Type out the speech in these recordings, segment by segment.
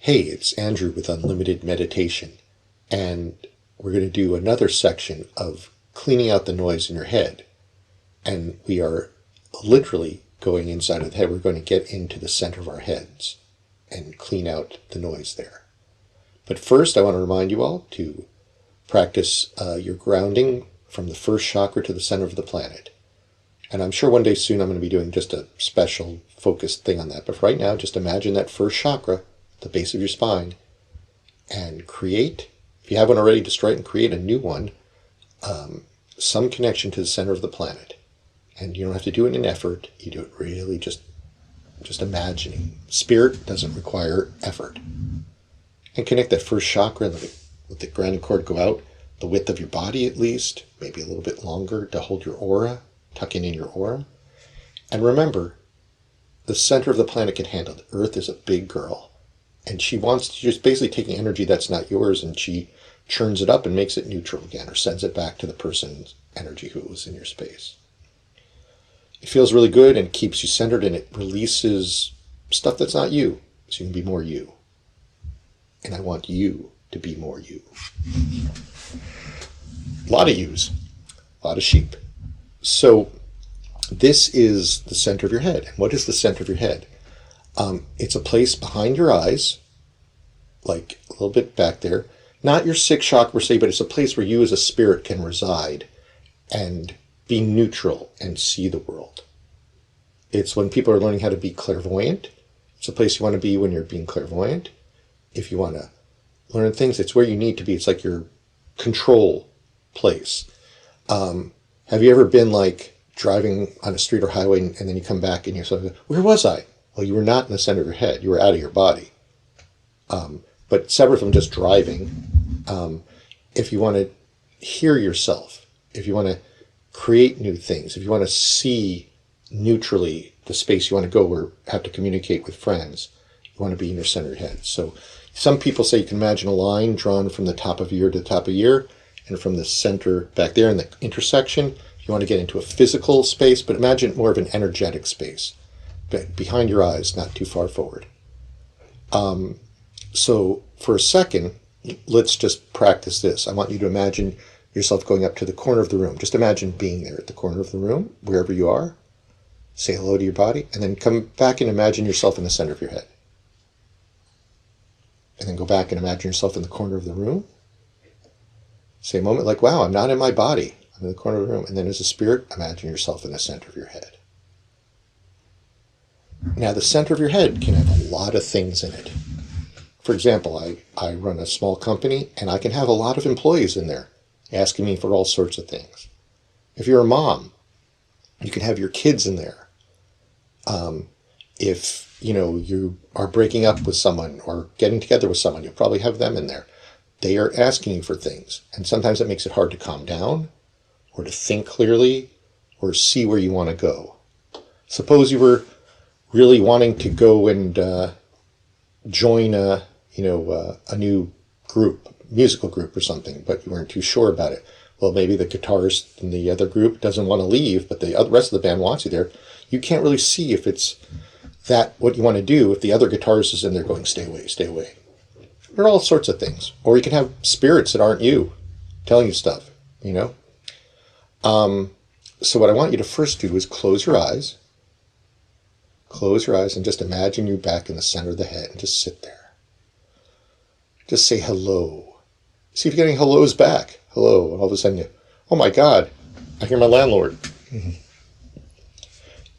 Hey, it's Andrew with Unlimited Meditation, and we're going to do another section of cleaning out the noise in your head. And we are literally going inside of the head. We're going to get into the center of our heads and clean out the noise there. But first, I want to remind you all to practice your grounding from the first chakra to the center of the planet. And I'm sure one day soon I'm going to be doing just a special focused thing on that. But for right now, just imagine that first chakra, the base of your spine, and create, if you have one already, destroy it and create a new one, some connection to the center of the planet. And you don't have to do it in effort. You do it really just imagining. Spirit doesn't require effort. And connect that first chakra and let the grounding cord go out the width of your body at least, maybe a little bit longer to hold your aura, tucking in your aura. And remember, the center of the planet can handle it. Earth is a big girl. And she wants to just basically taking energy that's not yours, and she churns it up and makes it neutral again, or sends it back to the person's energy who was in your space. It feels really good and keeps you centered, and it releases stuff that's not you, so you can be more you. And I want you to be more you. A lot of yous, a lot of sheep. So this is the center of your head. And what is the center of your head? It's a place behind your eyes, like a little bit back there. Not your sixth chakra per se, but it's a place where you as a spirit can reside and be neutral and see the world. It's when people are learning how to be clairvoyant. It's a place you want to be when you're being clairvoyant. If you want to learn things, it's where you need to be. It's like your control place. Have you ever been like driving on a street or highway and then you come back and you're sort of, where was I? Well, you were not in the center of your head. You were out of your body. But separate from just driving, if you want to hear yourself, if you want to create new things, if you want to see neutrally the space you want to go or have to communicate with friends, you want to be in your center of your head. So some people say you can imagine a line drawn from the top of your ear to the top of your ear, and from the center back there in the intersection, you want to get into a physical space, but imagine more of an energetic space. Behind your eyes, not too far forward. So for a second, let's just practice this. I want you to imagine yourself going up to the corner of the room. Just imagine being there at the corner of the room, wherever you are. Say hello to your body, and then come back and imagine yourself in the center of your head. And then go back and imagine yourself in the corner of the room. Say a moment like, wow, I'm not in my body. I'm in the corner of the room. And then as a spirit, imagine yourself in the center of your head. Now, the center of your head can have a lot of things in it. For example, I run a small company, and I can have a lot of employees in there asking me for all sorts of things. If you're a mom, you can have your kids in there. If you are breaking up with someone or getting together with someone, you'll probably have them in there. They are asking you for things, and sometimes it makes it hard to calm down or to think clearly or see where you want to go. Suppose you were really wanting to go and join a new group, musical group or something, but you weren't too sure about it. Well, maybe the guitarist in the other group doesn't want to leave, but the rest of the band wants you there. You can't really see if it's that what you want to do if the other guitarist is in there going, stay away, stay away. There are all sorts of things. Or you can have spirits that aren't you telling you stuff, So what I want you to first do is close your eyes. Close your eyes and just imagine you back in the center of the head and just sit there. Just say hello. See if you're getting hellos back. Hello. And all of a sudden oh my God, I hear my landlord. Mm-hmm.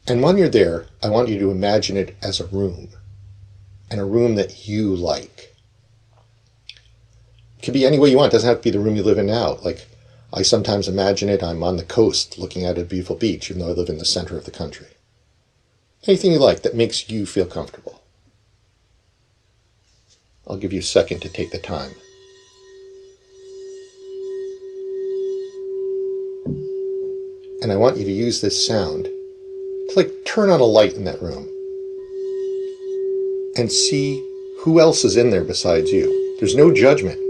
And when you're there, I want you to imagine it as a room. And a room that you like. It can be any way you want. It doesn't have to be the room you live in now. Like I sometimes imagine it, I'm on the coast looking at a beautiful beach, even though I live in the center of the country. Anything you like that makes you feel comfortable. I'll give you a second to take the time. And I want you to use this sound to turn on a light in that room and see who else is in there besides you. There's no judgment.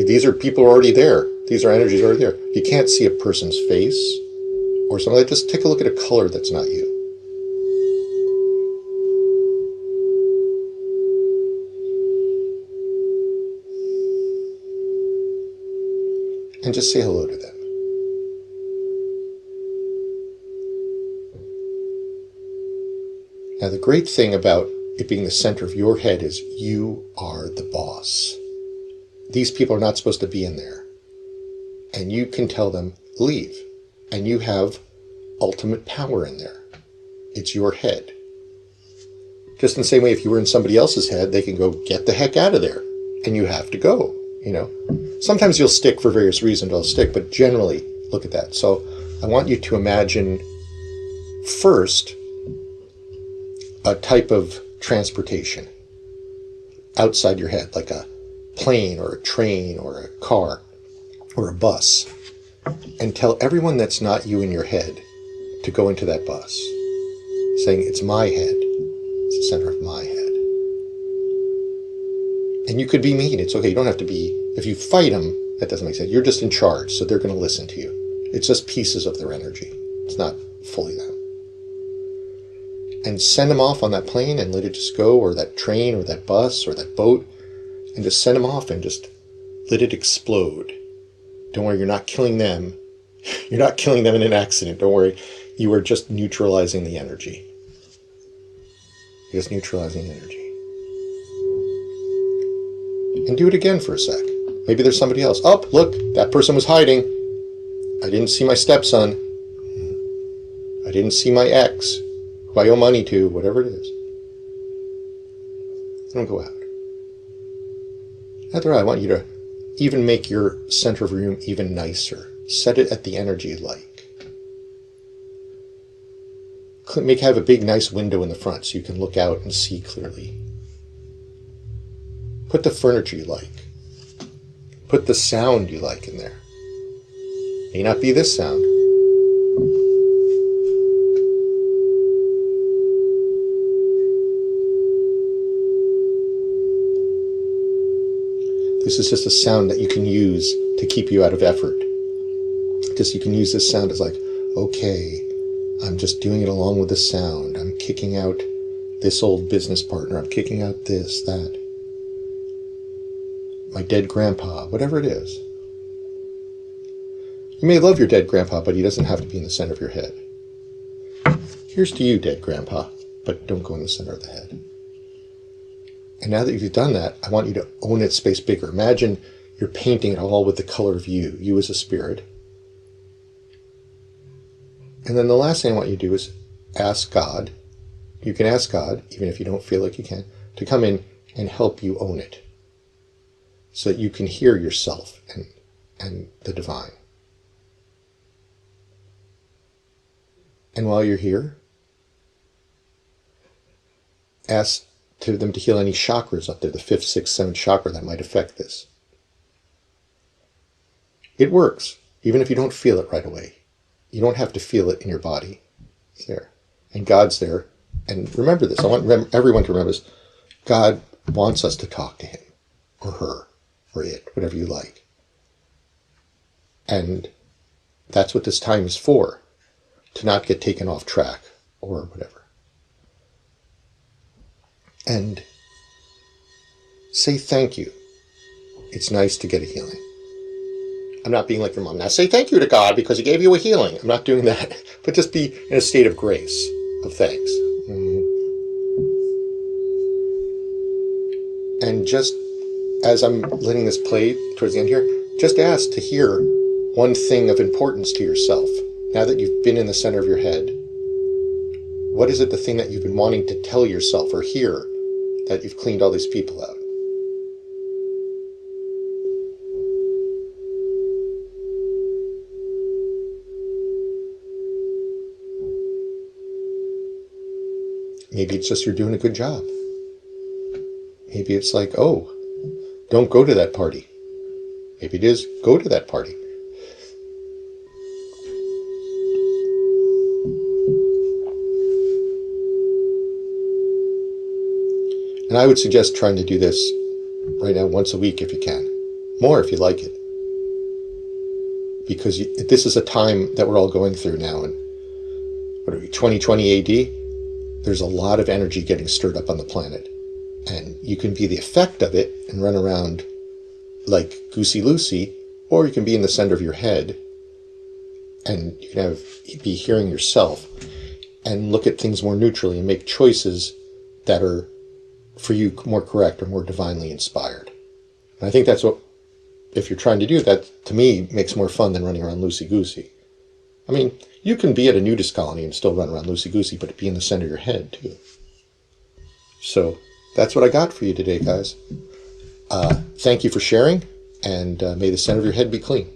These are people already there. These are energies already there. You can't see a person's face or something. Just take a look at a color that's not you. and just say hello to them. Now, the great thing about it being the center of your head is you are the boss. These people are not supposed to be in there. And you can tell them, leave. And you have ultimate power in there. It's your head. Just in the same way, if you were in somebody else's head, they can go, get the heck out of there. And you have to go, you know. Sometimes you'll stick for various reasons, I'll stick, but generally, look at that. So I want you to imagine first a type of transportation outside your head, like a plane or a train or a car or a bus, and tell everyone that's not you in your head to go into that bus, saying, it's my head. It's the center of my head. And you could be mean. It's okay. You don't have to be. If you fight them, that doesn't make sense. You're just in charge, so they're going to listen to you. It's just pieces of their energy. It's not fully them. And send them off on that plane and let it just go, or that train or that bus or that boat, and just send them off and just let it explode. Don't worry, you're not killing them. You're not killing them in an accident. Don't worry. You are just neutralizing the energy. You're just neutralizing energy. And do it again for a sec. Maybe there's somebody else. Oh, look, that person was hiding. I didn't see my stepson. I didn't see my ex, who I owe money to, whatever it is. Don't go out. After all, I want you to even make your center of your room even nicer. Set it at the energy you like. Have a big, nice window in the front so you can look out and see clearly. Put the furniture you like. Put the sound you like in there. May not be this sound. This is just a sound that you can use to keep you out of effort. Just you can use this sound as like, okay, I'm just doing it along with the sound. I'm kicking out this old business partner. I'm kicking out this, that. My dead grandpa, whatever it is. You may love your dead grandpa, but he doesn't have to be in the center of your head. Here's to you, dead grandpa, but don't go in the center of the head. And now that you've done that, I want you to own its space bigger. Imagine you're painting it all with the color of you as a spirit. And then the last thing I want you to do is ask God. You can ask God, even if you don't feel like you can, to come in and help you own it, so that you can hear yourself and the divine. And while you're here, ask them to heal any chakras up there, the 5th, 6th, 7th chakra that might affect this. It works, even if you don't feel it right away. You don't have to feel it in your body. It's there. And God's there. And remember this. I want everyone to remember this. God wants us to talk to him or her or it, whatever you like. And that's what this time is for, to not get taken off track or whatever. And say thank you. It's nice to get a healing. I'm not being like your mom. Now say thank you to God because he gave you a healing. I'm not doing that. But just be in a state of grace, of thanks. And just as I'm letting this play towards the end here, just ask to hear one thing of importance to yourself. Now that you've been in the center of your head, what is it, the thing that you've been wanting to tell yourself or hear that you've cleaned all these people out? Maybe it's just you're doing a good job. Maybe it's like, oh, don't go to that party. Maybe it is, go to that party. And I would suggest trying to do this right now once a week if you can. More if you like it. Because this is a time that we're all going through now. And what are we, 2020 AD? There's a lot of energy getting stirred up on the planet. And you can be the effect of it and run around like Goosey Lucy, Or you can be in the center of your head and you can be hearing yourself and look at things more neutrally and make choices that are, for you, more correct or more divinely inspired. And I think that's what, if you're trying to do that, to me, makes more fun than running around loosey-goosey. I mean, you can be at a nudist colony and still run around loosey-goosey, but be in the center of your head, too. So that's what I got for you today, guys. Thank you for sharing, and may the center of your head be clean.